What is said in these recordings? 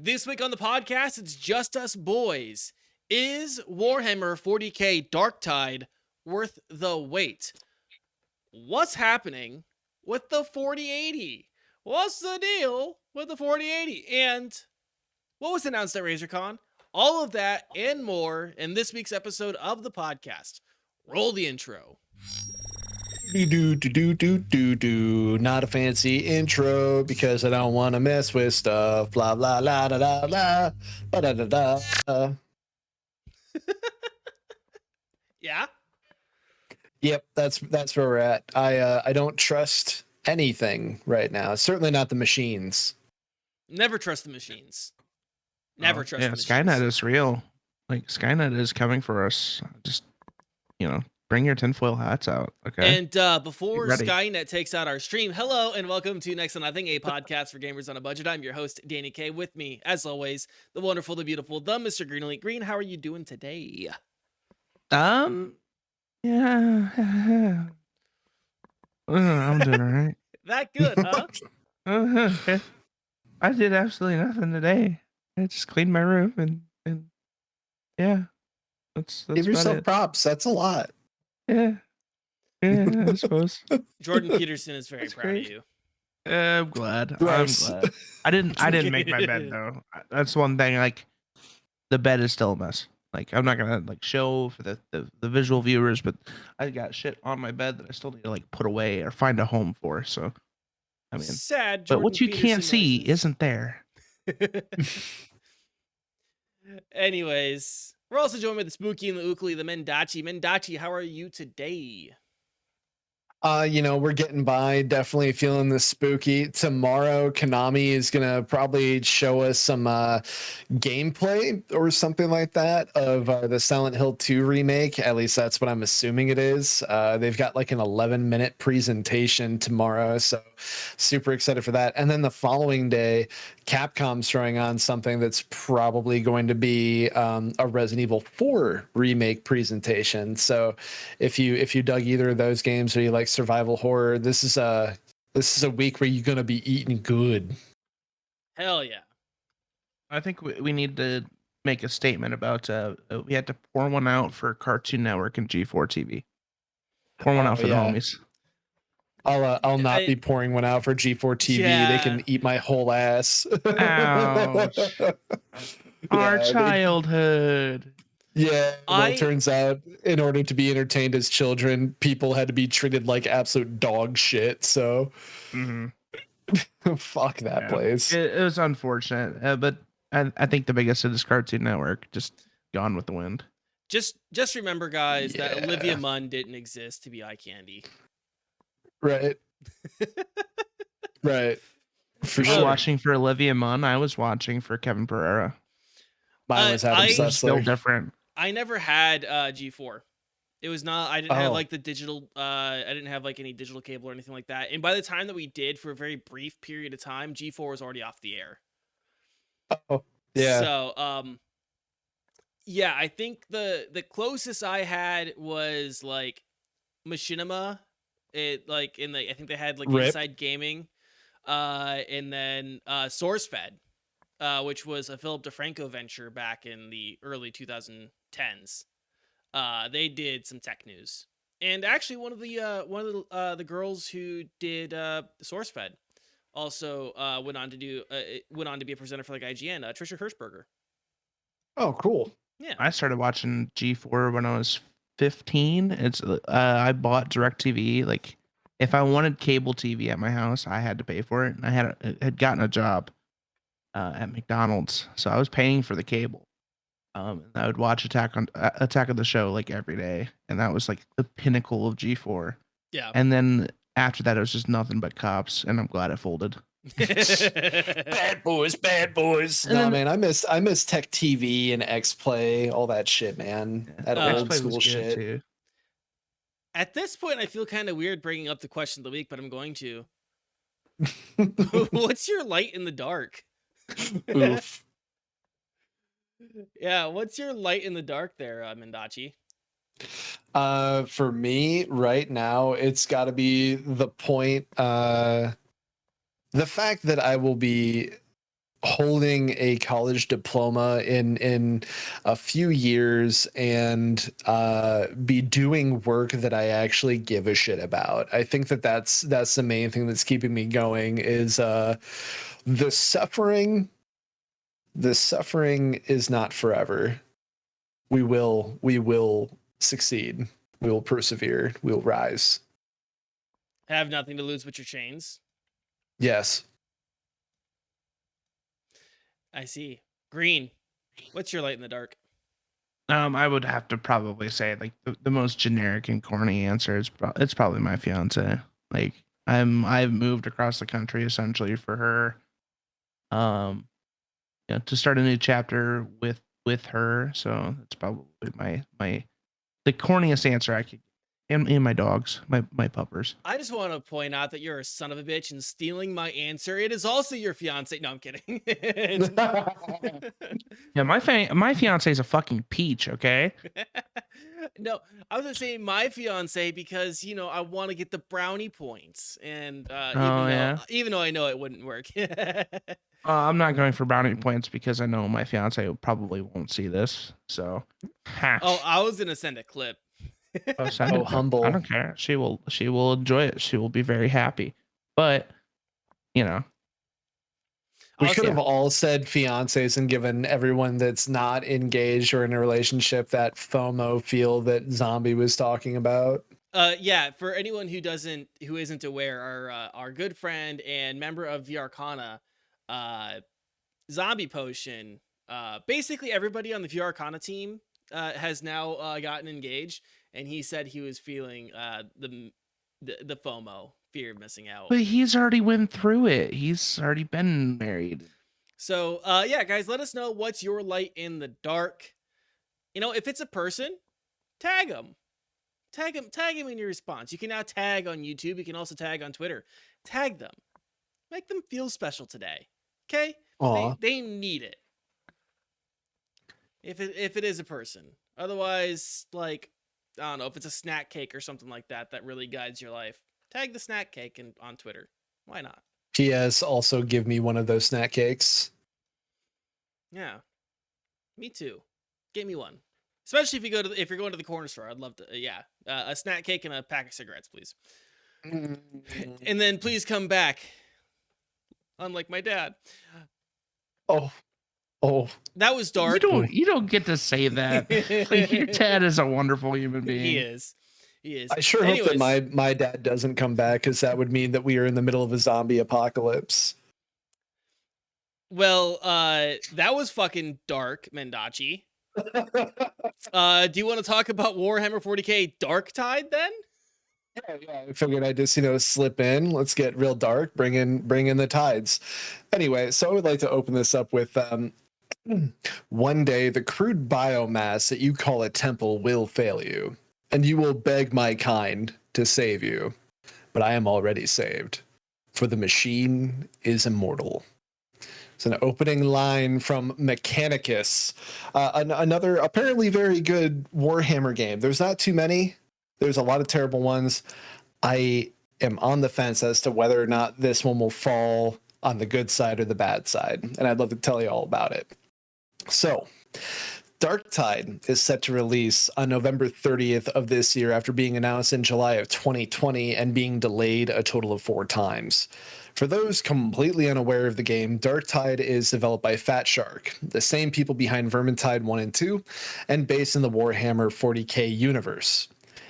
This week on the podcast, it's just us boys. Is Warhammer 40K Darktide worth the wait? What's happening with the 4080? What's the deal with the 4080? And what was announced at Razercon? All of that and more in this week's episode of the podcast. Roll the intro. Not a fancy intro because I don't want to mess with stuff. Blah blah blah da da da da da da da. Yeah. Yep, that's where we're at. I don't trust anything right now. Certainly not the machines. Never trust the machines. Never trust the machines. Skynet is real. Like, Skynet is coming for us. Just, bring your tinfoil hats out, okay? And before Skynet takes out our stream, hello and welcome to Next to Nothing, a podcast for gamers on a budget. I'm your host, Danny K. With me, as always, the wonderful, the beautiful, the Mr. Green Elite Green. How are you doing today? Yeah. I'm doing all right. That good, huh? I did absolutely nothing today. I just cleaned my room and yeah. That's Give yourself it. props. That's a lot. Yeah, I suppose. Jordan Peterson is very proud of you. I'm glad. Gross. I'm glad. I didn't make my bed though. That's one thing. Like, the bed is still a mess. Like, I'm not gonna show for the visual viewers, but I got shit on my bed that I still need to put away or find a home for. So, I mean, sad. Jordan, but what you Peterson can't see noises. isn't there. Anyways, we're also joined with the Spooky and the Ookly, the Mendacii. Mendacii, how are you today? We're getting by, definitely feeling the spooky. Tomorrow, Konami is going to probably show us some gameplay or something like that of the Silent Hill 2 remake. At least that's what I'm assuming it is. They've got an 11-minute presentation tomorrow, so super excited for that. And then the following day, Capcom's throwing on something that's probably going to be a Resident Evil 4 remake presentation. So if you dug either of those games or you like survival horror, this is a week where you're gonna be eating good. Hell yeah. I think we need to make a statement about we had to pour one out for Cartoon Network and G4 TV. Pour one out for the homies. I'll not be pouring one out for G4 TV. Yeah. They can eat my whole ass. Ouch. Our childhood. Yeah, it turns out in order to be entertained as children, people had to be treated like absolute dog shit. So, fuck that place. It was unfortunate, but I think the biggest hit is Cartoon Network, just gone with the wind. Just remember, guys, that Olivia Munn didn't exist to be eye candy. Right. Right. For sure. Watching for Olivia Munn, I was watching for Kevin Pereira. Mine was Adam Sessler. Still different. I never had G4. It was not. I didn't have the digital. I didn't have any digital cable or anything like that. And by the time that we did, for a very brief period of time, G4 was already off the air. Oh yeah. So yeah, I think the closest I had was Machinima. It I think they had Inside Gaming, and then SourceFed, which was a Philip DeFranco venture back in the early 2010s. They did some tech news, and actually one of the girls who did SourceFed also went on to be a presenter for IGN. Trisha Hirschberger. Oh, cool. Yeah, I started watching G4 when I was 15. It's I bought DirecTV. If I wanted cable TV at my house, I had to pay for it, and I had gotten a job at McDonald's, so I was paying for the cable. And I would watch Attack of the Show every day, and that was the pinnacle of G4. Yeah. And then after that, it was just nothing but cops, and I'm glad it folded. Bad boys. No, man, I miss Tech TV and X Play, all that shit, man. That old school shit. Too. At this point, I feel kind of weird bringing up the question of the week, but I'm going to. What's your light in the dark? Oof. Yeah, what's your light in the dark there, Mendacii? For me right now, it's got to be the point. The fact that I will be holding a college diploma in a few years and be doing work that I actually give a shit about. I think that's the main thing that's keeping me going is the suffering. The suffering is not forever. We will succeed. We will persevere. We will rise. Have nothing to lose but your chains. Yes. I see. Green. What's your light in the dark? I would have to probably say like the most generic and corny answer is it's probably my fiance. Like I've moved across the country essentially for her, to start a new chapter with her. So that's probably the corniest answer I could. And my dogs, my puppers. I just want to point out that you're a son of a bitch and stealing my answer. It is also your fiance. No, I'm kidding. Yeah, my fiance is a fucking peach. Okay. No, I was gonna say my fiance because I want to get the brownie points, and even though I know it wouldn't work. I'm not going for brownie points because I know my fiance probably won't see this. So, oh, I was gonna send a clip. Humble. I don't care. She will enjoy it. She will be very happy. But we could have all said fiancés and given everyone that's not engaged or in a relationship that FOMO feel that Zombie was talking about. Yeah, for anyone who isn't aware, our good friend and member of the Arcana, Zombie Potion, basically everybody on the VR Arcana team has now gotten engaged, and he said he was feeling the FOMO, fear of missing out. But he's already went through it. He's already been married. So yeah, guys, let us know what's your light in the dark. If it's a person, tag them. Tag him in your response. You can now tag on YouTube. You can also tag on Twitter. Tag them. Make them feel special today. Okay? They need it. If it is a person. Otherwise, like, I don't know, if it's a snack cake or something like that really guides your life, tag the snack cake on Twitter. Why not? P.S. Also give me one of those snack cakes. Yeah. Me too. Get me one. Especially if you're going to the corner store, I'd love to. A snack cake and a pack of cigarettes, please. And then please come back. Unlike my dad. Oh, that was dark. You don't get to say that. Like, your dad is a wonderful human being. He is. I sure hope that my dad doesn't come back, because that would mean that we are in the middle of a zombie apocalypse. Well, that was fucking dark, Mendacii. Do you want to talk about Warhammer 40K Darktide then? Yeah. I figured I'd just slip in. Let's get real dark. Bring in the tides. Anyway, so I would like to open this up with one day the crude biomass that you call a temple will fail you, and you will beg my kind to save you. But I am already saved, for the machine is immortal. It's an opening line from Mechanicus, another apparently very good Warhammer game. There's not too many. There's a lot of terrible ones. I am on the fence as to whether or not this one will fall on the good side or the bad side, and I'd love to tell you all about it. So, Darktide is set to release on November 30th of this year after being announced in July of 2020 and being delayed a total of 4 times. For those completely unaware of the game, Darktide is developed by Fat Shark, the same people behind Vermintide 1 and 2, and based in the Warhammer 40K universe.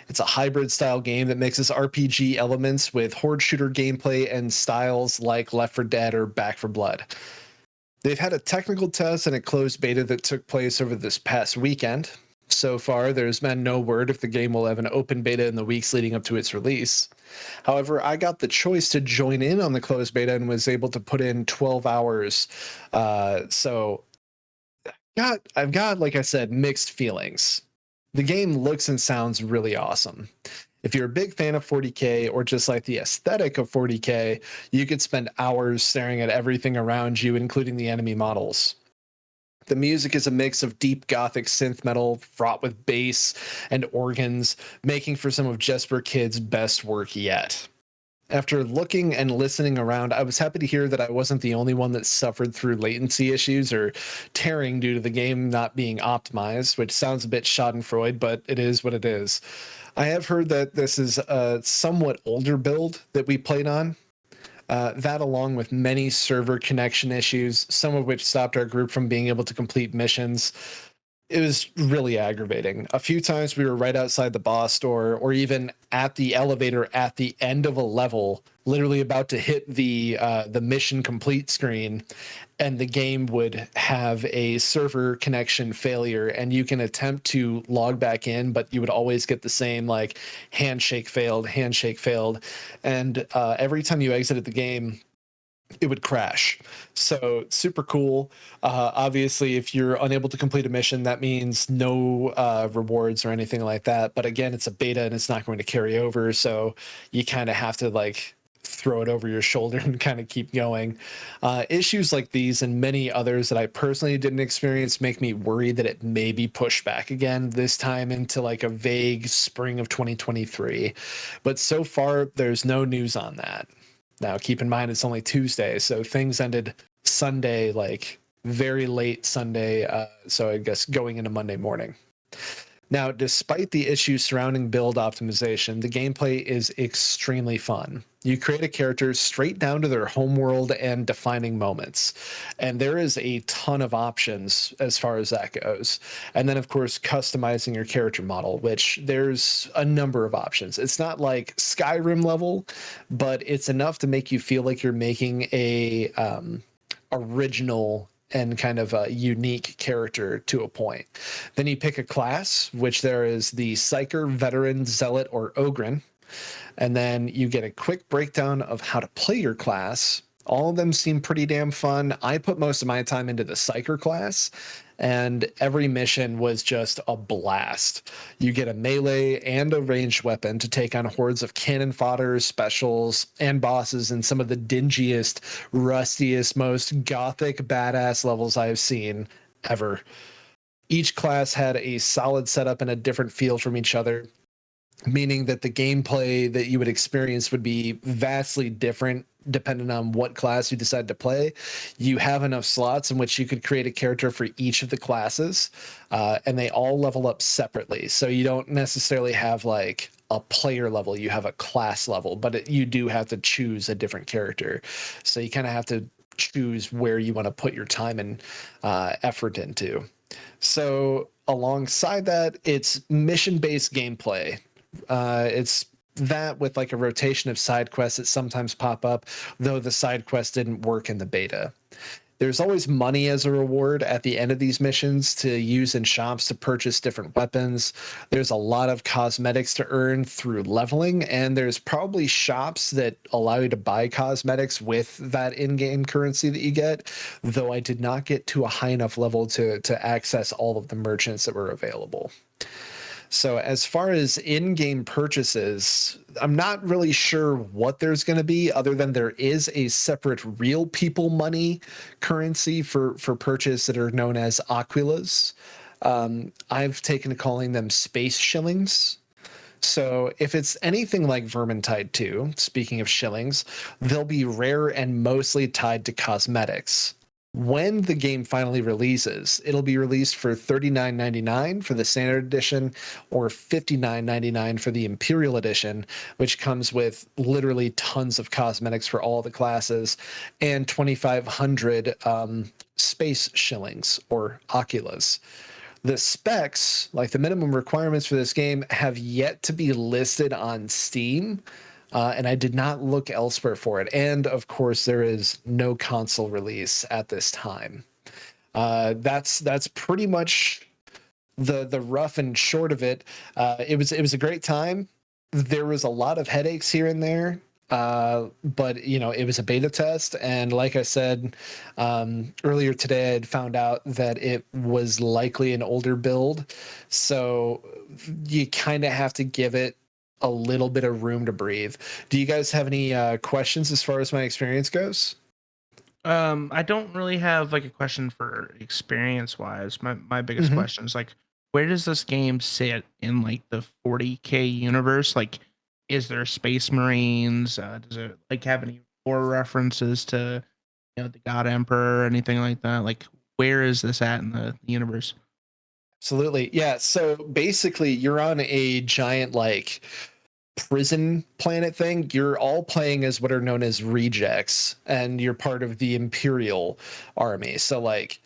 It's a hybrid-style game that mixes RPG elements with horde shooter gameplay and styles like Left 4 Dead or Back 4 Blood. They've had a technical test and a closed beta that took place over this past weekend. So far, there's been no word if the game will have an open beta in the weeks leading up to its release. However, I got the choice to join in on the closed beta and was able to put in 12 hours. So I've got, like I said, mixed feelings. The game looks and sounds really awesome. If you're a big fan of 40K or just like the aesthetic of 40K, you could spend hours staring at everything around you, including the enemy models. The music is a mix of deep gothic synth metal fraught with bass and organs, making for some of Jesper Kid's best work yet. After looking and listening around, I was happy to hear that I wasn't the only one that suffered through latency issues or tearing due to the game not being optimized, which sounds a bit schadenfreude, but it is what it is. I have heard that this is a somewhat older build that we played on. That, along with many server connection issues, some of which stopped our group from being able to complete missions, it was really aggravating. A few times we were right outside the boss door or even at the elevator at the end of a level, literally about to hit the mission complete screen, and the game would have a server connection failure, and you can attempt to log back in, but you would always get the same like handshake failed, and every time you exited the game, it would crash. So super cool. Obviously, if you're unable to complete a mission, that means no rewards or anything like that. But again, it's a beta and it's not going to carry over. So you kind of have to like throw it over your shoulder and kind of keep going. Issues like these and many others that I personally didn't experience make me worry that it may be pushed back again, this time into like a vague spring of 2023. But so far, there's no news on that. Now, keep in mind, it's only Tuesday, so things ended Sunday, like very late Sunday. So I guess going into Monday morning. Now, despite the issues surrounding build optimization, the gameplay is extremely fun. You create a character straight down to their homeworld and defining moments. And there is a ton of options as far as that goes. And then, of course, customizing your character model, which there's a number of options. It's not like Skyrim level, but it's enough to make you feel like you're making a original and kind of a unique character to a point. Then you pick a class, which there is the Psyker, Veteran, Zealot, or Ogryn. And then you get a quick breakdown of how to play your class. All of them seem pretty damn fun. I put most of my time into the Psyker class, and every mission was just a blast. You get a melee and a ranged weapon to take on hordes of cannon fodder, specials, and bosses in some of the dingiest, rustiest, most gothic badass levels I've seen ever. Each class had a solid setup and a different feel from each other, meaning that the gameplay that you would experience would be vastly different depending on what class you decide to play. You have enough slots in which you could create a character for each of the classes, and they all level up separately. So you don't necessarily have like a player level, you have a class level, but you do have to choose a different character. So you kind of have to choose where you want to put your time and effort into. So alongside that, it's mission-based gameplay. It's that with like a rotation of side quests that sometimes pop up, though the side quest didn't work in the beta. There's always money as a reward at the end of these missions to use in shops to purchase different weapons. There's a lot of cosmetics to earn through leveling, and there's probably shops that allow you to buy cosmetics with that in-game currency that you get, though I did not get to a high enough level to access all of the merchants that were available. So as far as in-game purchases, I'm not really sure what there's going to be other than there is a separate real people money currency for purchase that are known as Aquilas. I've taken to calling them space shillings. So if it's anything like Vermintide 2, speaking of shillings, they'll be rare and mostly tied to cosmetics. When the game finally releases, it'll be released for $39.99 for the standard edition or $59.99 for the Imperial edition, which comes with literally tons of cosmetics for all the classes and 2,500 space shillings or oculas. The specs, like the minimum requirements for this game, have yet to be listed on Steam. And I did not look elsewhere for it. And of course, there is no console release at this time. That's pretty much the rough and short of it. It was a great time. There was a lot of headaches here and there. But you know, it was a beta test, and like I said earlier today, I had found out that it was likely an older build, so you kind of have to give it a little bit of room to breathe. Do you guys have any questions as far as my experience goes? I don't really have like a question for experience wise. My biggest question is like, where does this game sit in like the 40K universe? Like, is there Space Marines? Does it like have any war references to the God Emperor or anything like that? Like, where is this at in the universe? Absolutely. Yeah. So basically, you're on a giant, like, prison planet thing. You're all playing as what are known as rejects, and you're part of the Imperial army. So, like,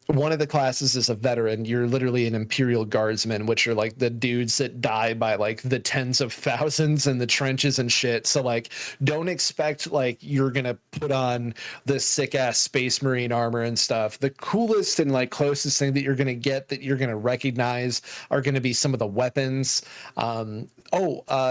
one of the classes is a veteran. You're literally an Imperial Guardsman, which are like the dudes that die by like the tens of thousands in the trenches and shit. So like, don't expect like you're gonna put on this sick ass Space Marine armor and stuff. The coolest and like closest thing that you're gonna get that you're gonna recognize are gonna be some of the weapons.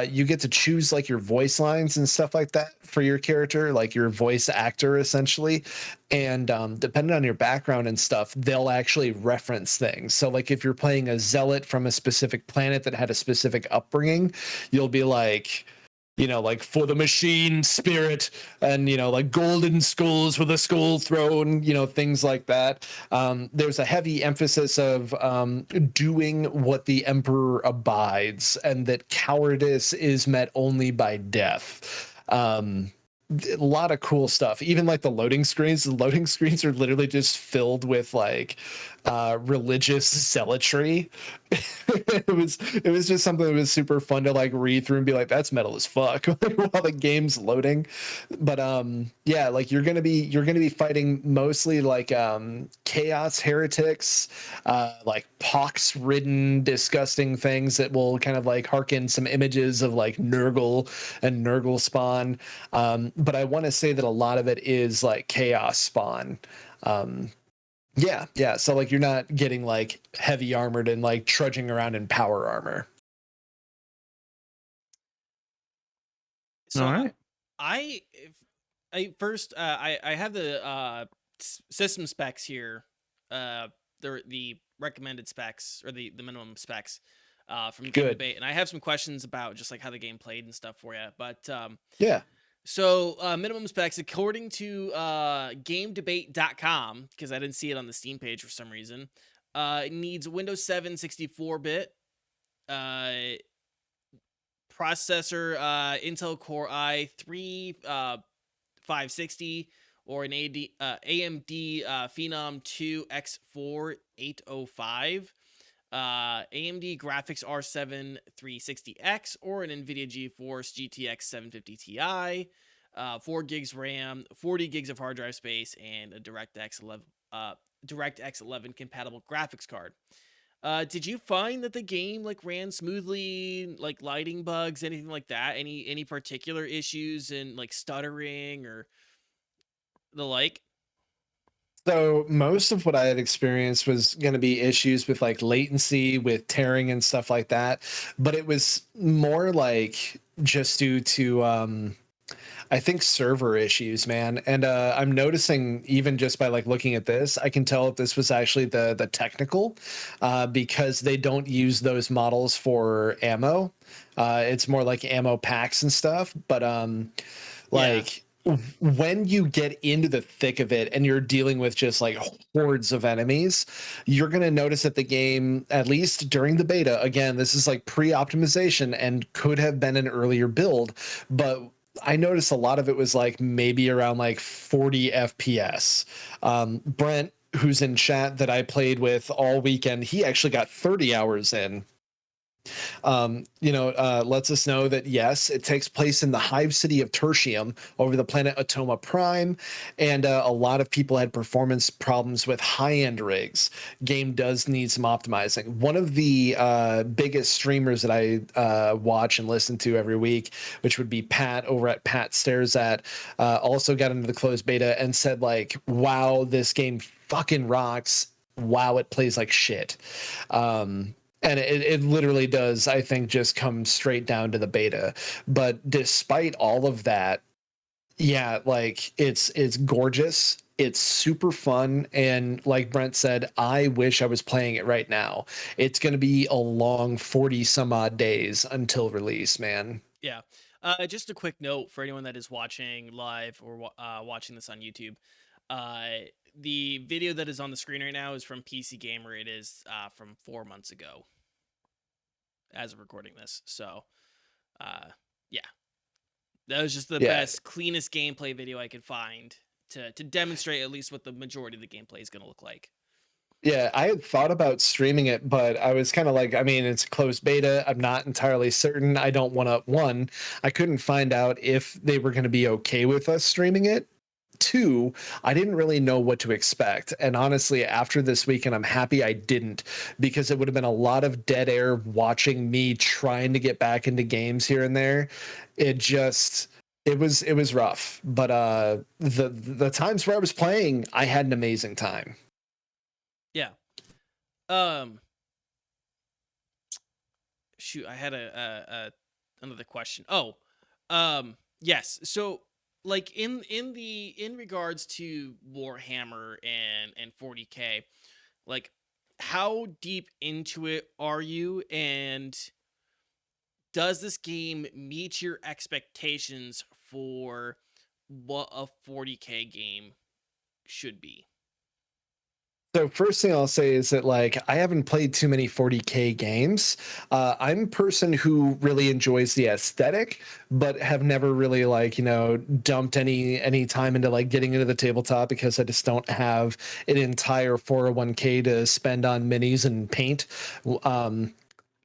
You get to choose like your voice lines and stuff like that for your character, like your voice actor essentially. And depending on your background and stuff, they'll actually reference things. So like if you're playing a zealot from a specific planet that had a specific upbringing, you'll be like, like for the machine spirit, and like golden skulls with a skull throne, things like that. There's a heavy emphasis of doing what the emperor abides, and that cowardice is met only by death. A lot of cool stuff. Even like the loading screens are literally just filled with like religious zealotry. It was just something that was super fun to like read through and be like, that's metal as fuck while the game's loading. But yeah, like you're gonna be fighting mostly like chaos heretics, like pox ridden disgusting things that will kind of like harken some images of like Nurgle and Nurgle spawn. But I want to say that a lot of it is like chaos spawn. Yeah. So like you're not getting like heavy armored and like trudging around in power armor. So All right. I first I have the system specs here, the recommended specs or the minimum specs from Game Good. Debate, and I have some questions about just like how the game played and stuff for you. But Yeah. so minimum specs according to GameDebate.com, because I didn't see it on the Steam page for some reason. It needs Windows 7 64-bit. Processor, Intel Core i3 560 or an AMD Phenom 2 X4 805. AMD Graphics R7 360X or an Nvidia GeForce GTX 750 Ti. 4 gigs RAM, 40 gigs of hard drive space, and a DirectX 11 compatible graphics card. Did you find that the game like ran smoothly, like lighting bugs, anything like that? Any particular issues in like stuttering or the like? So most of what I had experienced was going to be issues with like latency, with tearing and stuff like that. But it was more like just due to I think server issues, man. And I'm noticing even just by like looking at this, I can tell that this was actually the technical, because they don't use those models for ammo. It's more like ammo packs and stuff. But like when you get into the thick of it and you're dealing with just like hordes of enemies, you're going to notice that the game, at least during the beta, again, this is like pre-optimization and could have been an earlier build, but I noticed a lot of it was like maybe around like 40 FPS. Brent, who's in chat that I played with all weekend, he actually got 30 hours in. Lets us know that yes, it takes place in the hive city of Tertium over the planet Atoma Prime, and a lot of people had performance problems with high-end rigs. Game does need some optimizing. One of the biggest streamers that I watch and listen to every week, which would be Pat over at Pat Stares At, also got into the closed beta and said like, "Wow, this game fucking rocks. Wow, it plays like shit." And it literally does, I think, just come straight down to the beta. But despite all of that, yeah, like it's gorgeous. It's super fun. And like Brent said, I wish I was playing it right now. It's going to be a long 40 some odd days until release, man. Yeah. Just a quick note for anyone that is watching live or watching this on YouTube. The video that is on the screen right now is from PC Gamer. It is from 4 months ago as of recording this. So Yeah, that was just the Yeah. best, cleanest gameplay video I could find to demonstrate at least what the majority of the gameplay is going to look like. Yeah, I had thought about streaming it, but I was kind of like, I mean, it's closed beta. I'm not entirely certain. I don't want to, one, I couldn't find out if they were going to be okay with us streaming it. Two, I didn't really know what to expect. And honestly, after this weekend, I'm happy I didn't, because it would have been a lot of dead air watching me trying to get back into games here and there. It just, it was rough. But the times where I was playing, I had an amazing time. Yeah. Shoot, I had a another question. Oh, yes. So, like in regards to Warhammer and 40K, like how deep into it are you, and does this game meet your expectations for what a 40K game should be? So first thing I'll say is that like I haven't played too many 40K games. I'm a person who really enjoys the aesthetic, but have never really like dumped any time into like getting into the tabletop, because I just don't have an entire 401k to spend on minis and paint. Um,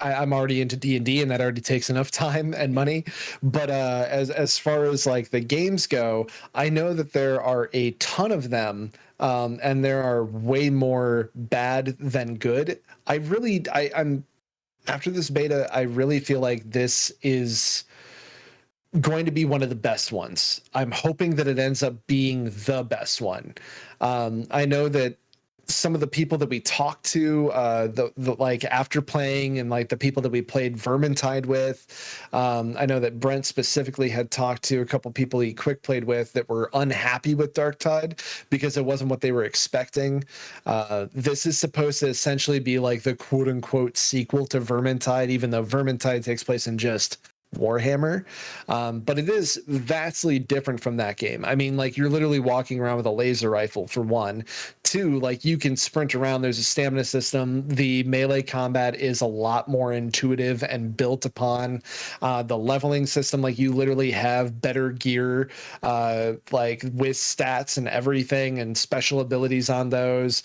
I'm already into D&D, and that already takes enough time and money. But as far as like the games go, I know that there are a ton of them, and there are way more bad than good. I'm after this beta, I really feel like this is going to be one of the best ones. I'm hoping that it ends up being the best one. I know that some of the people that we talked to, the like after playing, and like the people that we played Vermintide with, I know that Brent specifically had talked to a couple people he quick played with that were unhappy with Darktide because it wasn't what they were expecting. This is supposed to essentially be like the quote unquote sequel to Vermintide, even though Vermintide takes place in just Warhammer, but it is vastly different from that game. I mean, like, you're literally walking around with a laser rifle, for one. Two, like, you can sprint around. There's a stamina system. The melee combat is a lot more intuitive and built upon the leveling system. Like, you literally have better gear, like with stats and everything, and special abilities on those.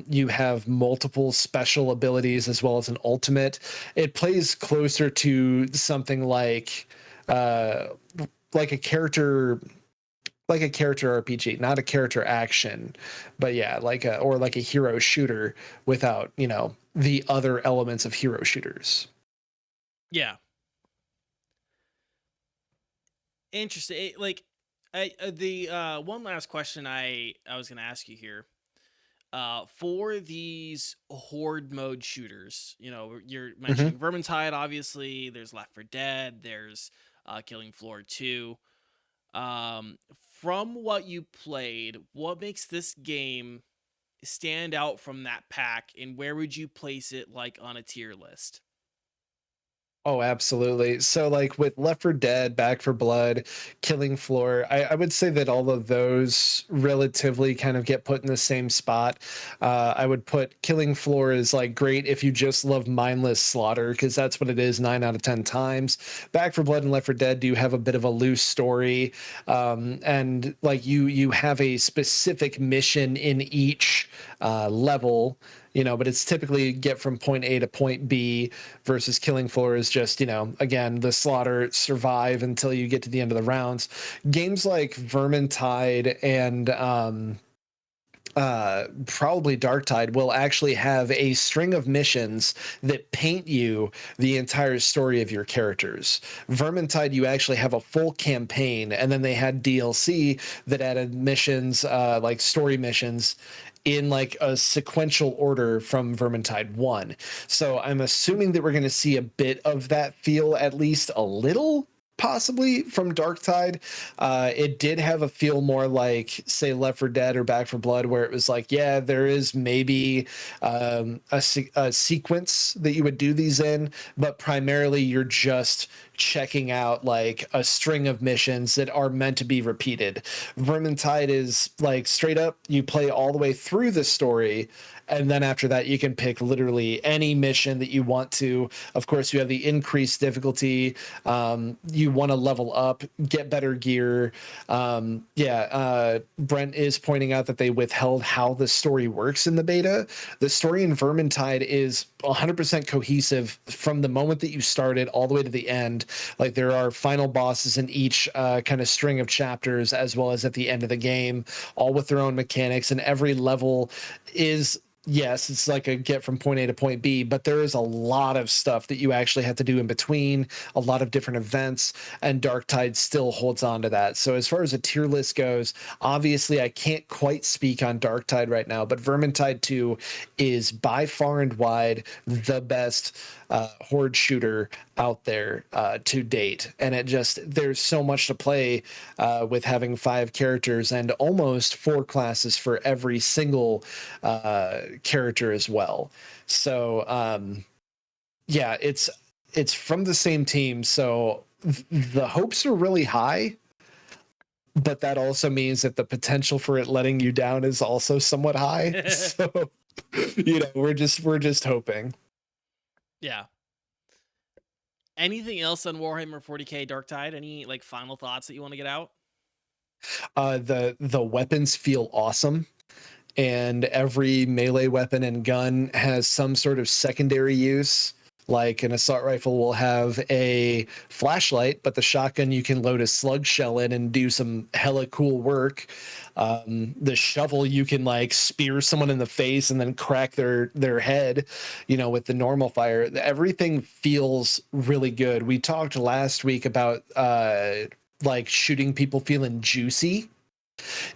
You have multiple special abilities as well as an ultimate. It plays closer to something uh like a character RPG, not a character action, but yeah, like a hero shooter without, the other elements of hero shooters. Yeah. Interesting. Like, the one last question I was gonna ask you here. For these horde mode shooters, you're Mm-hmm. mentioning Vermintide, obviously. There's Left 4 Dead. There's Killing Floor 2. Um, from what you played, what makes this game stand out from that pack, and where would you place it, like, on a tier list? Oh, absolutely. So, like with Left 4 Dead, Back for Blood, Killing Floor, I would say that all of those relatively kind of get put in the same spot. I would put Killing Floor as like great if you just love mindless slaughter, because that's what it is 9 out of 10 times. Back for Blood and Left 4 Dead do have a bit of a loose story, and like you have a specific mission in each level. But it's typically get from point A to point B, versus Killing Floor is just, again, the slaughter, survive until you get to the end of the rounds. Games like Vermintide and probably Darktide will actually have a string of missions that paint you the entire story of your characters. Vermintide, you actually have a full campaign, and then they had DLC that added missions, like story missions, in like a sequential order from Vermintide 1. So I'm assuming that we're going to see a bit of that feel, at least a little, possibly, from Darktide. It did have a feel more like, say, Left 4 Dead or Back for Blood, where it was like, yeah, there is maybe a sequence that you would do these in, but primarily you're just checking out like a string of missions that are meant to be repeated. Vermintide is like straight up, you play all the way through the story, and then after that you can pick literally any mission that you want to. Of course, you have the increased difficulty. You want to level up, get better gear. Brent is pointing out that they withheld how the story works in the beta. The story in Vermintide is 100% cohesive from the moment that you started all the way to the end. Like there are final bosses in each kind of string of chapters, as well as at the end of the game, all with their own mechanics, and every level is, yes, it's like a get from point A to point B, but there is a lot of stuff that you actually have to do in between, a lot of different events, and Darktide still holds on to that. So as far as a tier list goes, obviously I can't quite speak on Darktide right now, but Vermintide 2 is by far and wide the best horde shooter out there to date. And there's so much to play with having 5 characters and almost 4 classes for every single character as well. So it's from the same team, so the hopes are really high, but that also means that the potential for it letting you down is also somewhat high. So we're just hoping. Yeah. Anything else on Warhammer 40K Darktide? Any like final thoughts that you want to get out? The weapons feel awesome, and every melee weapon and gun has some sort of secondary use. Like an assault rifle will have a flashlight, but the shotgun you can load a slug shell in and do some hella cool work. The shovel you can like spear someone in the face and then crack their head, with the normal fire. Everything feels really good. We talked last week about like shooting people feeling juicy.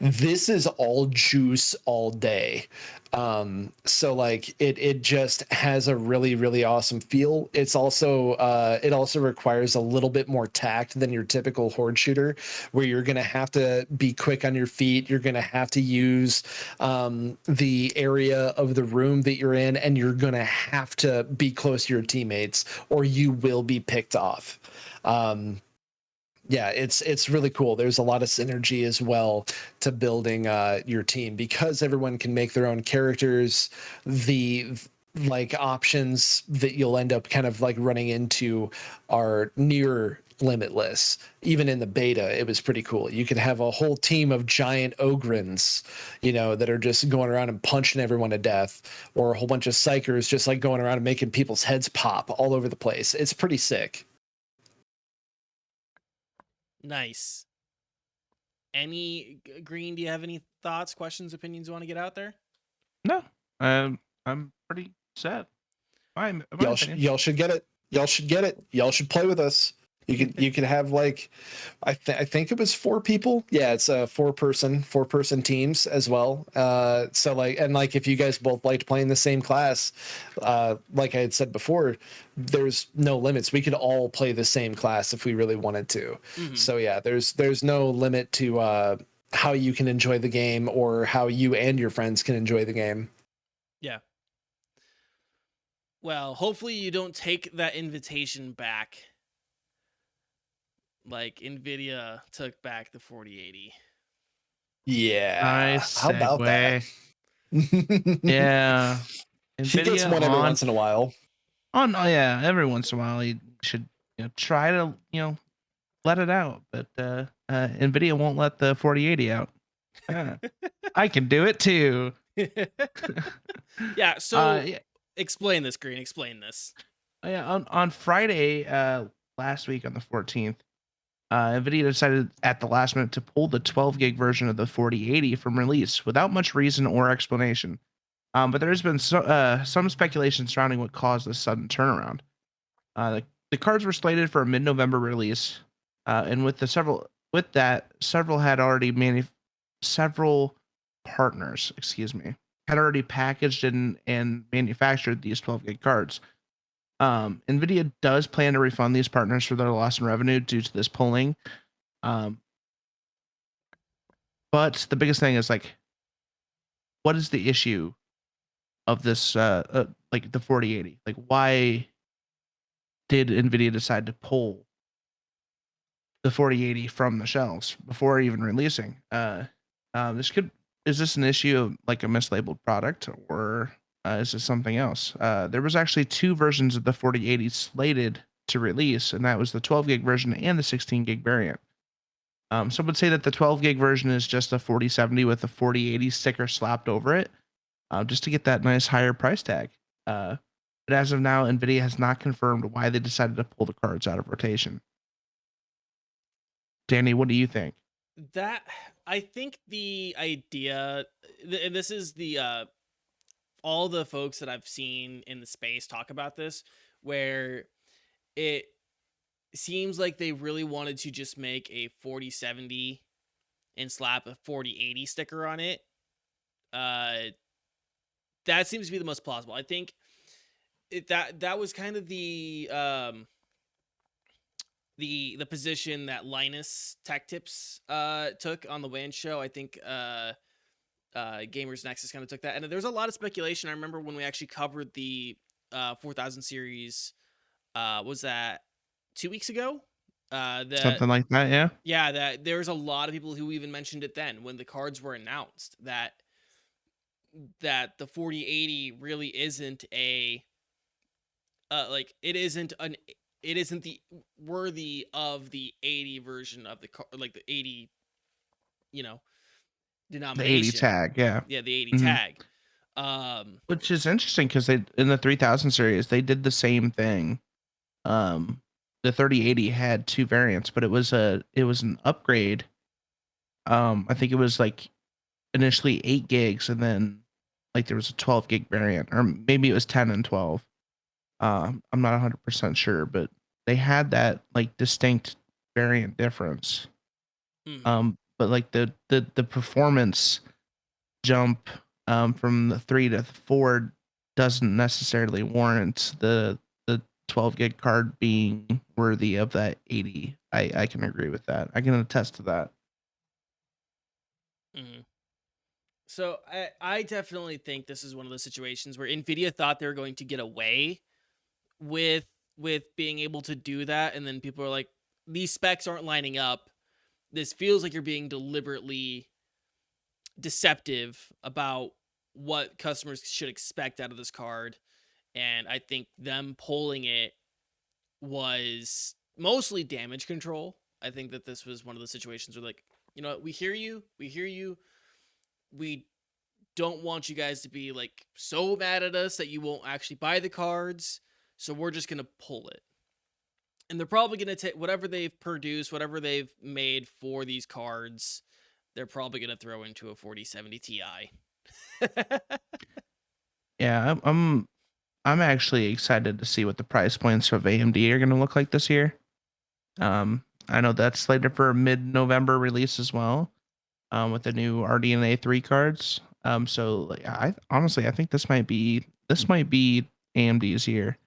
This is all juice all day. So like it just has a really, really awesome feel. It's also it also requires a little bit more tact than your typical horde shooter, where you're gonna have to be quick on your feet. You're gonna have to use the area of the room that you're in, and you're gonna have to be close to your teammates, or you will be picked off. It's really cool. There's a lot of synergy as well to building your team, because everyone can make their own characters. The like options that you'll end up kind of like running into are near limitless. Even in the beta, it was pretty cool. You could have a whole team of giant ogrins, that are just going around and punching everyone to death, or a whole bunch of psychers just like going around and making people's heads pop all over the place. It's pretty sick. Nice. Green, do you have any thoughts, questions, opinions you want to get out there? No, I'm pretty set. Y'all should get it. Y'all should get it. Y'all should play with us. You could have like, I think it was 4 people. Yeah, it's a 4-person teams as well. So like, and like if you guys both liked playing the same class, like I had said before, there's no limits. We could all play the same class if we really wanted to. Mm-hmm. So yeah, there's no limit to how you can enjoy the game, or how you and your friends can enjoy the game. Yeah. Well, hopefully you don't take that invitation back, like Nvidia took back the 4080. Yeah. Nice How about that? Yeah. Nvidia, he gets one every once in a while. Yeah, every once in a while you should try to let it out, but Nvidia won't let the 4080 out. I can do it too. Yeah, so explain this, Green. Explain this. Yeah, on Friday last week on the 14th, Nvidia decided at the last minute to pull the 12 gig version of the 4080 from release without much reason or explanation. But there has been some speculation surrounding what caused this sudden turnaround. The cards were slated for a mid-November release, and several partners, had already packaged and manufactured these 12 gig cards. Nvidia does plan to refund these partners for their loss in revenue due to this pulling. But the biggest thing is like, what is the issue of this like the 4080? Like, why did Nvidia decide to pull the 4080 from the shelves before even releasing. Is this an issue of like a mislabeled product, or is this something else? There was actually two versions of the 4080 slated to release, and that was the 12 gig version and the 16 gig variant. Some would say that the 12 gig version is just a 4070 with a 4080 sticker slapped over it, just to get that nice higher price tag. But as of now, Nvidia has not confirmed why they decided to pull the cards out of rotation. Danny, what do you think? That I think the idea, and this is the all the folks that I've seen in the space talk about this, where it seems like they really wanted to just make a 4070 and slap a 4080 sticker on it. That seems to be the most plausible. I think that was kind of the position that Linus Tech Tips took on the WAN show. I think Gamers Nexus kind of took that, and there's a lot of speculation. I remember when we actually covered the 4000 series. Was that 2 weeks ago? That Something like that, yeah. Yeah, that there was a lot of people who even mentioned it then when the cards were announced that the 4080 really isn't a like it isn't the worthy of the 80 version of the like the 80, you know, The 80 denomination. tag, yeah. Yeah, the 80 Mhm. tag. Which is interesting because they in the 3000 series they did the same thing. The 3080 had two variants, but it was an upgrade. I think it was like initially 8 gigs, and then like there was a 12 gig variant, or maybe it was 10 and 12. I'm not 100% sure, but they had that like distinct variant difference. But like the performance jump from the 3 to 4 doesn't necessarily warrant the 12 gig card being worthy of that 80. I can agree with that. I can attest to that. Mhm. So I definitely think this is one of those situations where Nvidia thought they were going to get away with being able to do that, and then people are like, these specs aren't lining up. This feels like you're being deliberately deceptive about what customers should expect out of this card. And I think them pulling it was mostly damage control. I think that this was one of the situations where, like, you know what, we hear you, we don't want you guys to be like so mad at us that you won't actually buy the cards, so we're just gonna pull it. And they're probably gonna take whatever they've produced, whatever they've made for these cards, they're probably gonna throw into a 4070 Ti. Yeah, I'm actually excited to see what the price points of AMD are going to look like this year. I know that's slated for a mid-November release as well, with the new RDNA 3 cards. So like, I honestly I think this might be AMD's year,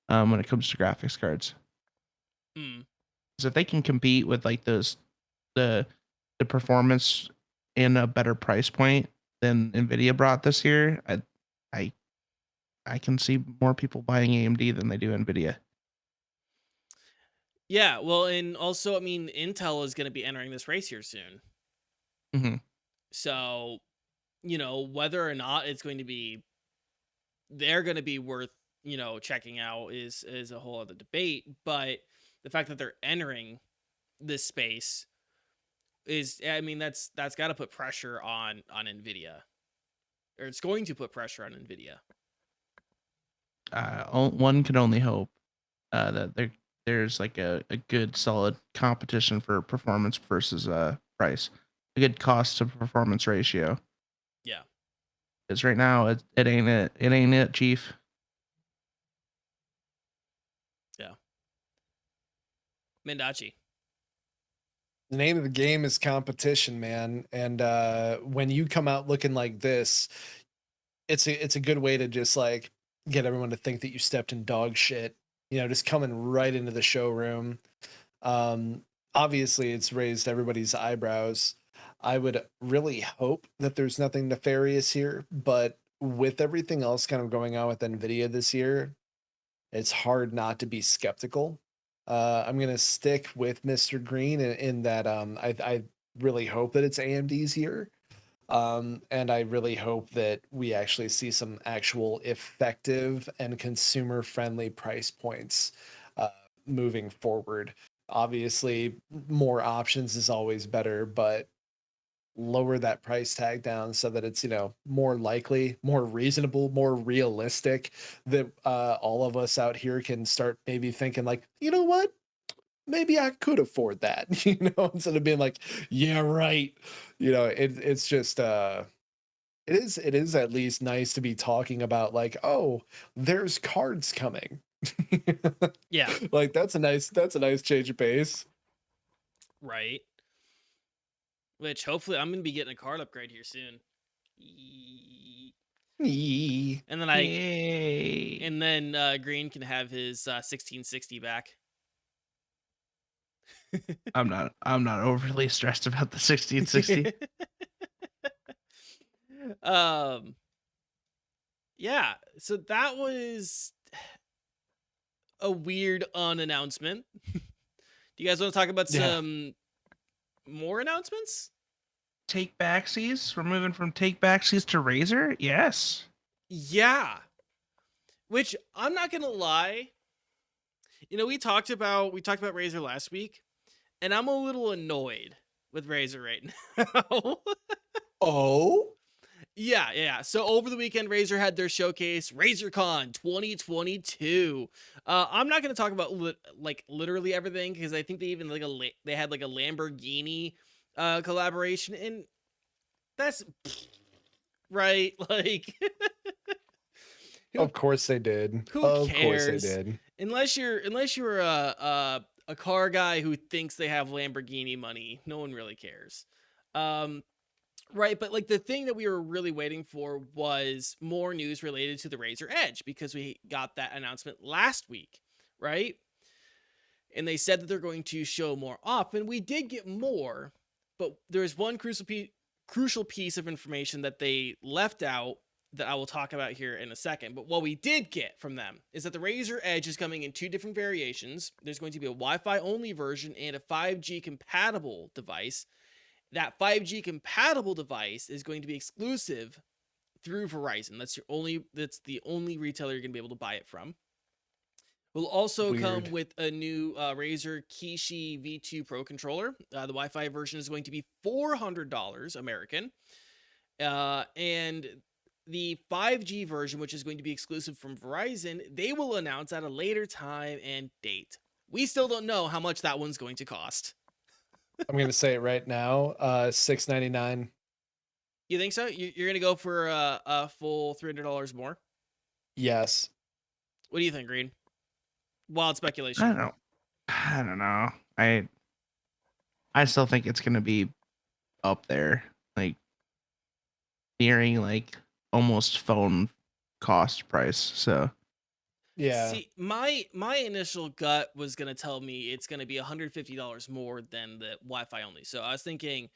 when it comes to graphics cards. Hmm. Because if they can compete with like the the performance in a better price point than Nvidia brought this year, I I can see more people buying AMD than they do Nvidia. Yeah, well, and also, I mean, Intel is going to be entering this race here soon. Mhm. So, you know, whether or not they're going to be worth, you know, checking out is a whole other debate. But the fact that they're entering this space is, I mean, that's got to put pressure on Nvidia, or it's going to put pressure on Nvidia. One can only hope that there's like a good solid competition for performance versus price, a good cost to performance ratio. Yeah, Because right now it ain't it, Chief. yeah. Mendacii. The name of the game is competition, man. And when you come out looking like this, it's a good way to just like get everyone to think that you stepped in dog shit. You know, just coming right into the showroom. Um, Obviously, it's raised everybody's eyebrows. I would really hope that there's nothing nefarious here, but with everything else kind of going on with Nvidia this year, it's hard not to be skeptical. I'm gonna stick with Mr. Green in that I really hope that it's AMD's year. And I really hope that we actually see some actual effective and consumer friendly price points uh, moving forward. Obviously, more options is always better, but lower that price tag down so that it's, more likely, more reasonable, more realistic, that all of us out here can start maybe thinking like, you know what, maybe I could afford that, instead of being like, yeah, right. It's just it is at least nice to be talking about like, oh, there's cards coming. Yeah. Like that's a nice change of pace. Right. Which hopefully I'm gonna be getting a card upgrade here soon. Yeet. Yee. And then Yay. Green can have his 1660 back. I'm not overly stressed about the 1660. Yeah, so that was a weird unannouncement. Do you guys want to talk about Yeah. some more announcements? Take backsies? We're moving from take backsies to Razer? Yes. Yeah. Which I'm not gonna lie. We talked about Razer last week, and I'm a little annoyed with Razer right now. Oh, Yeah. So over the weekend, Razer had their showcase, Razercon 2022. I'm not going to talk about literally everything because I think they even they had like a Lamborghini collaboration, and that's right. Like, who of course they did. who Of course they cares? did. Unless you're a car guy who thinks they have Lamborghini money, no one really cares. Um, Right, but like the thing that we were really waiting for was more news related to the Razer Edge because we got that announcement last week, right? And they said that they're going to show more off, and we did get more, but there's one crucial piece of information that they left out that I will talk about here in a second. But what we did get from them is that the Razer Edge is coming in two different variations. There's going to be a Wi-Fi only version and a 5G compatible device. That 5G compatible device is going to be exclusive through Verizon. That's the only retailer you're going to be able to buy it from. Will also come Weird. with a new Razer Kishi V2 Pro controller. The Wi-Fi version is going to be $400 American, and the 5G version, which is going to be exclusive from Verizon, they will announce at a later time and date. We still don't know how much that one's going to cost. I'm gonna say it right now. $6.99. You think so? You're gonna go for a full $300 more? Yes. What do you think, Green? Wild I speculation. don't know. I don't know. I still think it's gonna be up there, like nearing like almost phone cost price. So Yeah. See, my initial gut was gonna tell me it's gonna be $150 more than the Wi-Fi only. So I was thinking,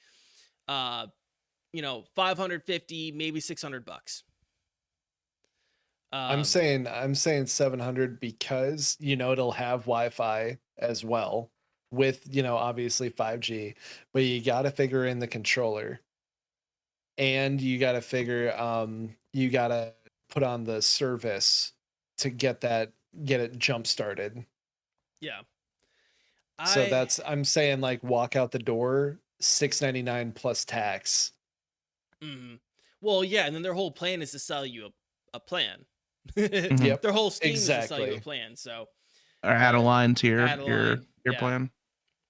550, maybe $600. I'm Um, saying 700 because it'll have Wi-Fi as well with obviously 5G, but you got to figure in the controller, and you got to put on the service to get it jump started. yeah, So I I'm saying like walk out the door $6.99 plus tax. mm, well, yeah, and then their whole plan is to sell you a plan. Mhm. Yep, Their whole scheme is to sell you a exactly. plan. So or add a line to add a your line. your Yeah, plan.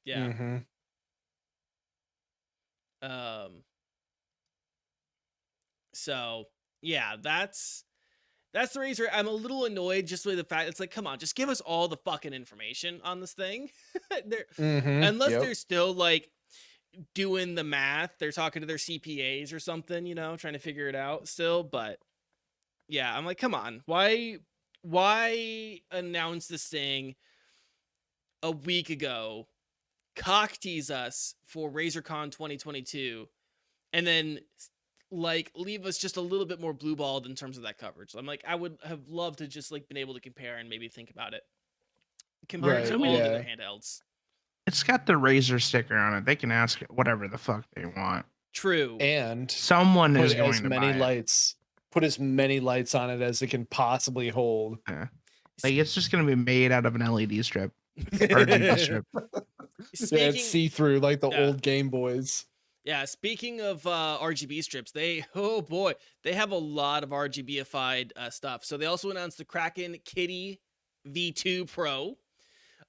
yeah. Mm-hmm. Um, so yeah, that's the reason I'm a little annoyed just with the fact it's like, come on, just give us all the fucking information on this thing. Mm-hmm. Unless Yep. they're still like doing the math, they're talking to their CPAs or something, trying to figure it out still. But yeah, I'm like, come on, why announce this thing a week ago, cock tease us for Razercon 2022, and then like leave us just a little bit more blue balled in terms of that coverage. I'm like, I would have loved to just like been able to compare and maybe think about it. compared to I mean, all the yeah. other handhelds. It's got the Razer sticker on it. They can ask whatever the fuck they want. True. And Someone put is as going to many buy it. lights, put as many lights on it as it can possibly hold. Yeah. Like it's just gonna be made out of an LED strip, RGB strip. Yeah, it's Speaking, see-through like the Yeah. old Game Boys. yeah, speaking of RGB strips, they have a lot of RGBified stuff. So they also announced the Kraken Kitty V2 Pro.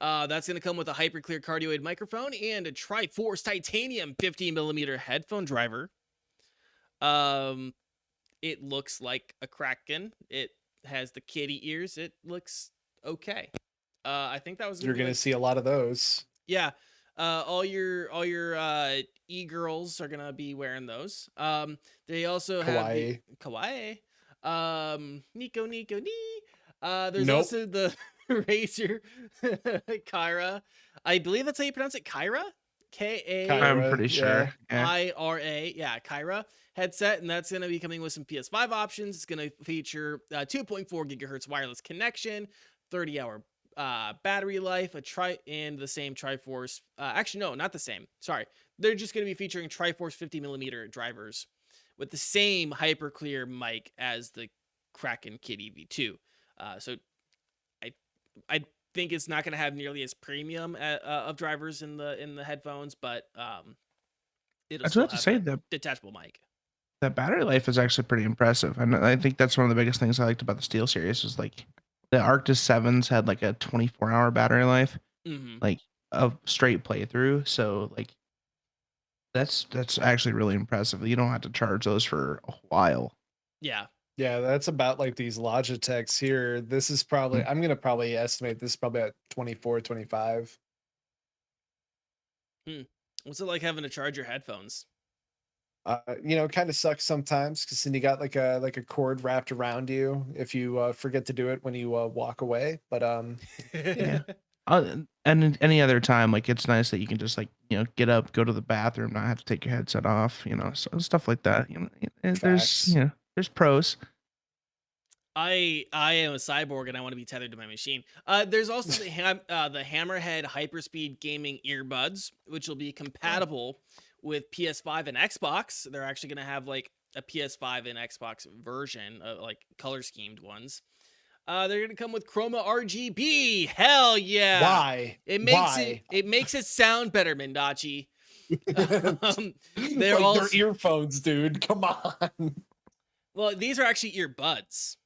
That's going to come with a hyperclear cardioid microphone and a Triforce titanium 50mm headphone driver. It looks like a Kraken. It has the kitty ears. It looks okay. I think that was You're gonna see a lot of those. yeah. All your e-girls are gonna be wearing those. They also have the kawaii. Nico Nico Ni. There's Nope. also the Razer Kyra. I believe that's how you pronounce it. Kyra. I'm Kyra, pretty sure. Yeah. Kyra. Yeah, Kyra headset, and that's going to be coming with some PS5 options. It's going to feature 2.4 gigahertz wireless connection, 30-hour battery life, and the same Triforce. Actually, no, not the same. Sorry, they're just going to be featuring Triforce 50mm drivers with the same hyperclear mic as the Kraken Kitty V2. So I think it's not going to have nearly as premium of drivers in the headphones, but it'll I was still about to have say that that detachable mic. the battery life is actually pretty impressive, and I think that's one of the biggest things I liked about the Steel series is like the Arctis 7s had like a 24-hour battery life, Mm-hmm. like of straight playthrough. So like that's actually really impressive. You don't have to charge those for a while. Yeah. Yeah, that's about like these Logitechs here. This is probably, I'm going to probably estimate this is probably at 24, 25. What's it like having to charge your headphones? Kind of sucks sometimes because then you got like a cord wrapped around you if you forget to do it when you walk away. But Yeah. And any other time, like it's nice that you can just like get up, go to the bathroom, not have to take your headset off, so stuff like that. Facts. There's pros. I am a cyborg and I want to be tethered to my machine. There's also the Hammerhead Hyperspeed Gaming earbuds, which will be compatible with PS5 and Xbox. They're actually going to have like a PS5 and Xbox version, like color schemed ones. They're going to come with Chroma RGB. Hell yeah! Why? It makes it sound better, Mendacii. They're earphones, dude. Come on. Well, these are actually earbuds.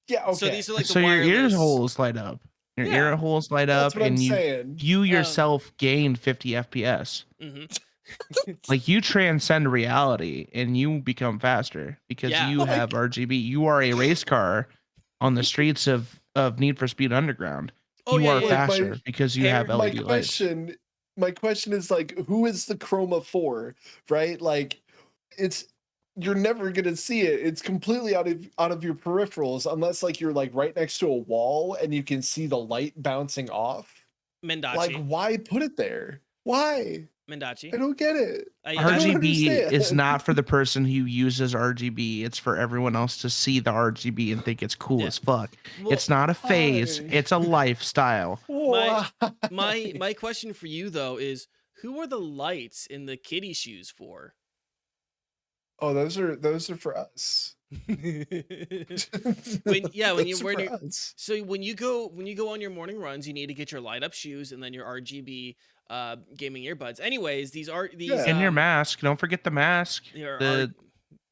Yeah, okay. So these are like So the wireless. your ear holes light up. Your ear holes light That's up, what and I'm saying. you yourself gain 50 FPS. Mm-hmm. Like you transcend reality and you become faster because you have RGB. You are a race car on the streets of Need for Speed Underground. You are faster because you have LED lights. My question is like, who is the chroma for? Right? Like, you're never gonna see it. It's completely out of your peripherals unless like you're like right next to a wall and you can see the light bouncing off. Mendacii. Like, why put it there? Why? Mendacii. I don't get it. RGB is not for the person who uses RGB. It's for everyone else to see the RGB and think it's cool as fuck. Well, it's not a phase. It's a lifestyle. My question for you though is, who are the lights in the kitty shoes for? Oh, those are for us. when you go on your morning runs, you need to get your light up shoes and then your RGB gaming earbuds. Anyways, these and your mask. Don't forget the mask.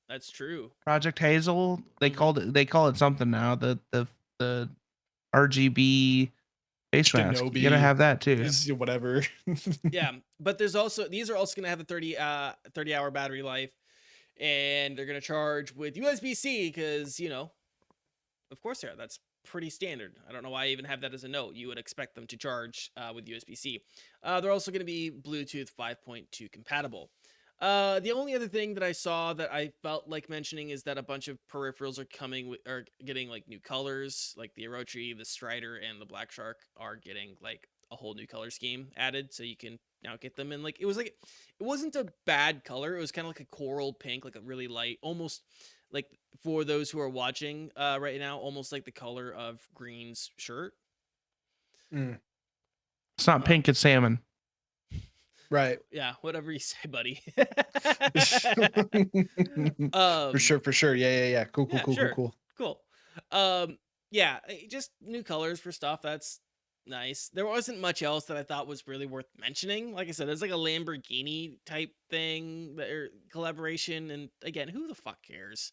That's true. Project Hazel. They call it something now. The RGB face mask. You gotta have that too. Whatever. Yeah, but these are also going to have a 30-hour battery life. And they're going to charge with USB-C because, of course they are. That's pretty standard. I don't know why I even have that as a note. You would expect them to charge with USB-C. They're also going to be Bluetooth 5.2 compatible. The only other thing that I saw that I felt like mentioning is that a bunch of peripherals are getting like new colors, like the Orochi, the Strider, and the Black Shark are getting like a whole new color scheme added, so you can now get them in it wasn't a bad color. It was kind of like a coral pink, like a really light, almost like, for those who are watching right now, almost like the color of Green's shirt. It's not pink, it's salmon. Right. Yeah, whatever you say, buddy. For sure. Yeah. Cool. Yeah, just new colors for stuff. That's nice. There wasn't much else that I thought was really worth mentioning. Like I said, there's like a Lamborghini type thing or collaboration, and again, who the fuck cares?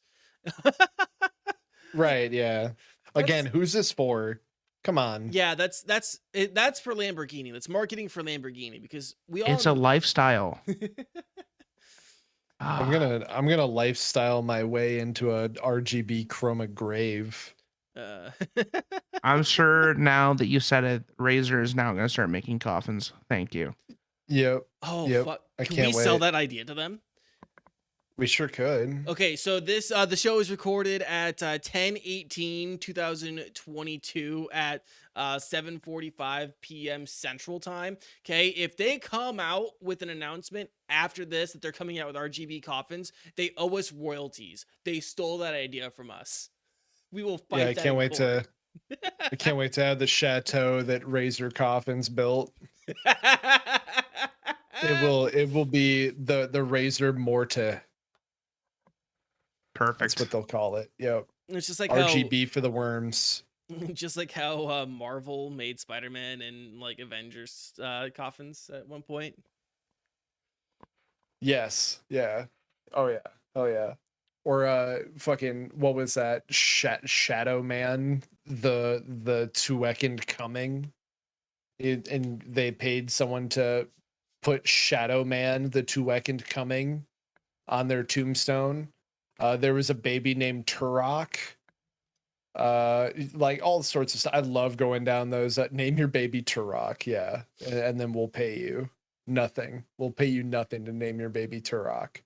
Right, yeah. Again, who's this for? Come on. Yeah, that's for Lamborghini. That's marketing for Lamborghini because we all It's a lifestyle. I'm gonna lifestyle my way into a RGB chroma grave. I'm sure now that you said it, Razer is now gonna start making coffins. Thank you. Yep. Oh Yep. fuck! I Can can't we wait. sell that idea to them? We sure could. Okay, so this the show is recorded at 10/18/2022 at 7:45 p.m. Central Time. Okay, if they come out with an announcement after this that they're coming out with RGB coffins, they owe us royalties. They stole that idea from us. We will fight. Yeah, I can't wait to. I can't wait to have the chateau that Razer Coffins built. It will be the Razer Morte. Perfect. That's what they'll call it. Yep. It's just like RGB for the worms. Just like how Marvel made Spider-Man and like Avengers coffins at one point. Yes. Yeah. Oh yeah. Oh yeah. Or fucking what was that? Shadow Man, the Two-Second Coming. And they paid someone to put Shadow Man, the Two-Second Coming, on their tombstone. There was a baby named Turok. Like all sorts of stuff. I love going down those. Name your baby Turok, yeah, and then we'll pay you nothing. We'll pay you nothing to name your baby Turok.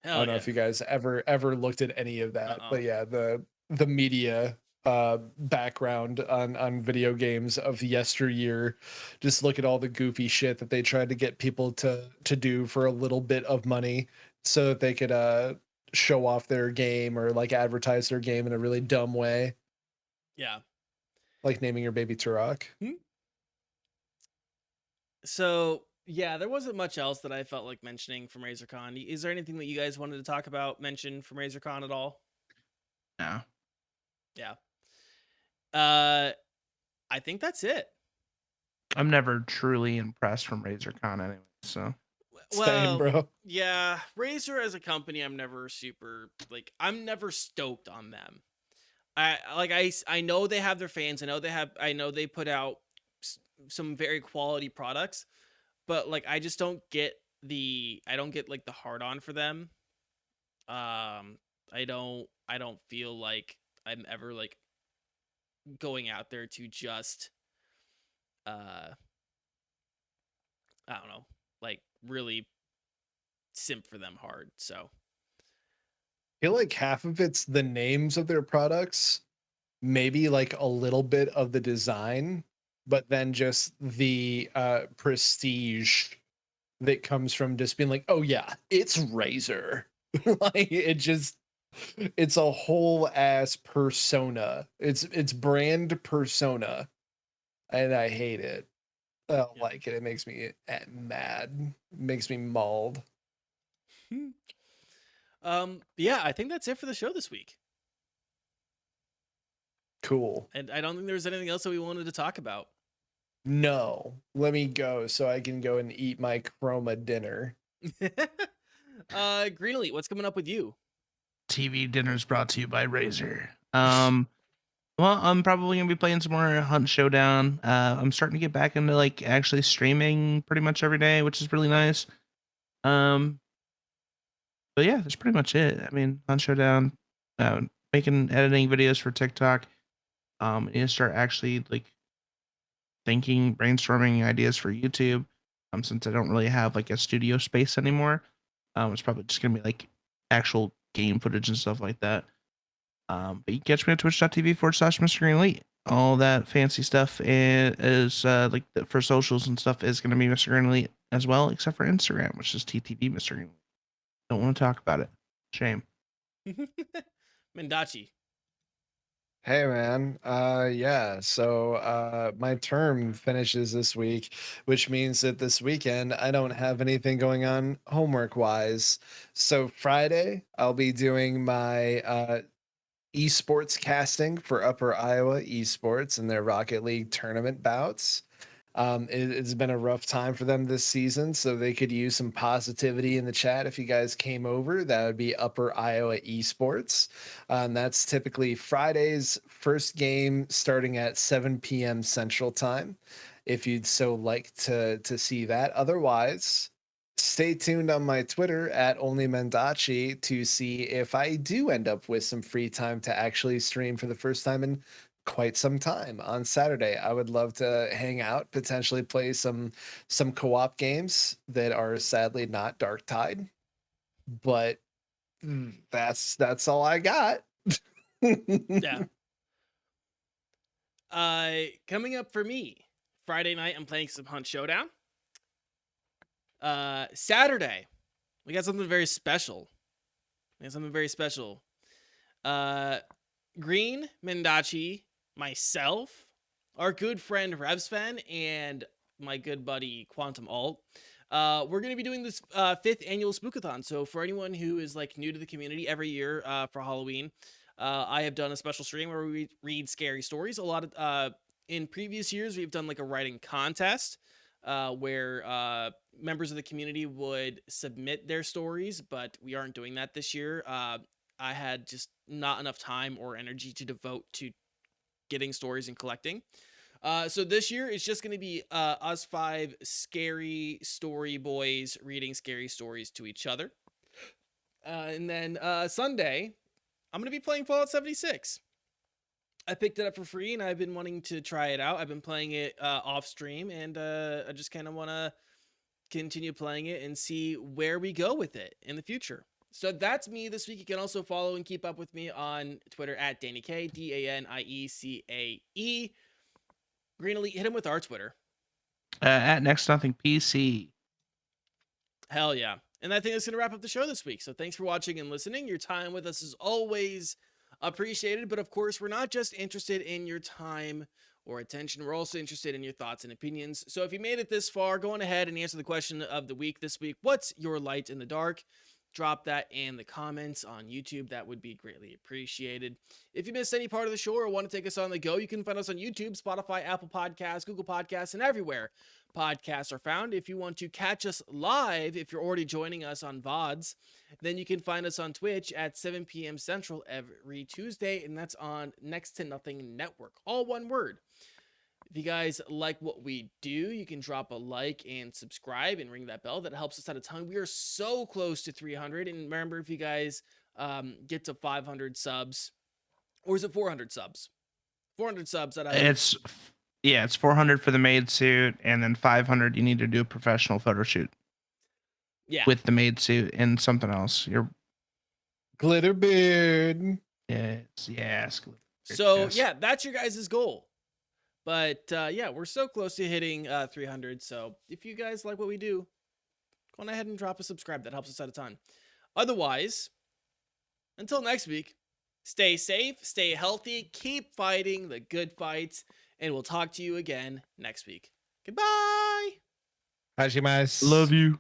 I don't know if you guys ever looked at any of that, but yeah, the media background on video games of yesteryear. Just look at all the goofy shit that they tried to get people to do for a little bit of money so that they could show off their game or like advertise their game in a really dumb way. Yeah. Like naming your baby Turok. So yeah, there wasn't much else that I felt like mentioning from Razercon. Is there anything that you guys wanted to talk about, mention from Razercon at all? No. Yeah. I think that's it. I'm never truly impressed from Razercon anyway, so. Same, bro. Yeah, Razer as a company, I'm never stoked on them. I know they have their fans. I know they put out some very quality products, but like I just don't get like the hard on for them. I don't feel like I'm ever like going out there to just I don't know, like really simp for them hard. So I feel like half of it's the names of their products, maybe like a little bit of the design, but then just the prestige that comes from just being like, oh yeah, it's Razer. Like it's a whole ass persona. It's brand persona. And I hate it. I don't like it. It makes me mad. It makes me mauled. Yeah, I think that's it for the show this week. Cool. And I don't think there's anything else that we wanted to talk about. No, let me go so I can go and eat my chroma dinner. Green Elite, what's coming up with you? TV dinners brought to you by Razer. Well, I'm probably gonna be playing some more Hunt Showdown. I'm starting to get back into like actually streaming pretty much every day, which is really nice. But yeah, that's pretty much it. I mean, Hunt Showdown, editing videos for TikTok. I need to start actually like thinking, brainstorming ideas for YouTube. Since I don't really have like a studio space anymore, it's probably just gonna be like actual game footage and stuff like that. But you can catch me at twitch.tv/Mr. Green Elite. All that fancy stuff is like for socials and stuff is going to be Mr. Green Elite as well, except for Instagram, which is TTV Mr. Green Elite. Don't want to talk about it. Shame. Mendacii. Hey man, yeah. So my term finishes this week, which means that this weekend I don't have anything going on homework wise. So Friday I'll be doing my esports casting for Upper Iowa Esports and their Rocket League tournament bouts. It's been a rough time for them this season, so they could use some positivity in the chat. If you guys came over, that would be Upper Iowa Esports. That's typically Friday's first game starting at 7 p.m. Central Time. If you'd so like to see that. Otherwise, stay tuned on my Twitter at only Mendacii to see if I do end up with some free time to actually stream for the first time in quite some time on Saturday. I would love to hang out, potentially play some co-op games that are sadly not Darktide, but that's all I got. Yeah. Coming up for me, Friday night, I'm playing some Hunt Showdown. Saturday, we got something very special. Green, Mendacii, myself, our good friend Revsven, and my good buddy Quantum Alt. We're going to be doing this 5th annual Spookathon. So for anyone who is like new to the community, every year for Halloween, I have done a special stream where we read scary stories. A lot of in previous years, we've done like a writing contest where members of the community would submit their stories, but we aren't doing that this year. I had just not enough time or energy to devote to getting stories and collecting. So this year it's just going to be us 5 scary story boys reading scary stories to each other. And then Sunday, I'm going to be playing Fallout 76. I picked it up for free and I've been wanting to try it out. I've been playing it off stream and I just kind of want to continue playing it and see where we go with it in the future. So that's me this week. You can also follow and keep up with me on Twitter at DanieCae, DANIECAE. Green Elite, hit him with our Twitter. At Next Nothing PC. Hell yeah. And I think that's going to wrap up the show this week. So thanks for watching and listening. Your time with us is always appreciated. But of course, we're not just interested in your time or attention. We're also interested in your thoughts and opinions. So if you made it this far, go on ahead and answer the question of the week this week. What's your light in the dark? Drop that in the comments on YouTube. That would be greatly appreciated. If you missed any part of the show or want to take us on the go, you can find us on YouTube, Spotify, Apple Podcasts, Google Podcasts, and everywhere podcasts are found. If you want to catch us live, if you're already joining us on VODs, then you can find us on Twitch at 7 p.m. Central every Tuesday, and that's on Next to Nothing Network. All one word. If you guys like what we do, you can drop a like and subscribe and ring that bell. That helps us out a ton. We are so close to 300. And remember, if you guys get to 500 subs, or is it 400 subs? 400 subs. It's 400 for the maid suit, and then 500 you need to do a professional photo shoot. Yeah. With the maid suit and something else. Your glitter beard. Yes. So yeah, that's your guys' goal. But yeah, we're so close to hitting 300. So if you guys like what we do, go on ahead and drop a subscribe. That helps us out a ton. Otherwise, until next week, stay safe, stay healthy, keep fighting the good fights, and we'll talk to you again next week. Goodbye. Hashimasu. Love you.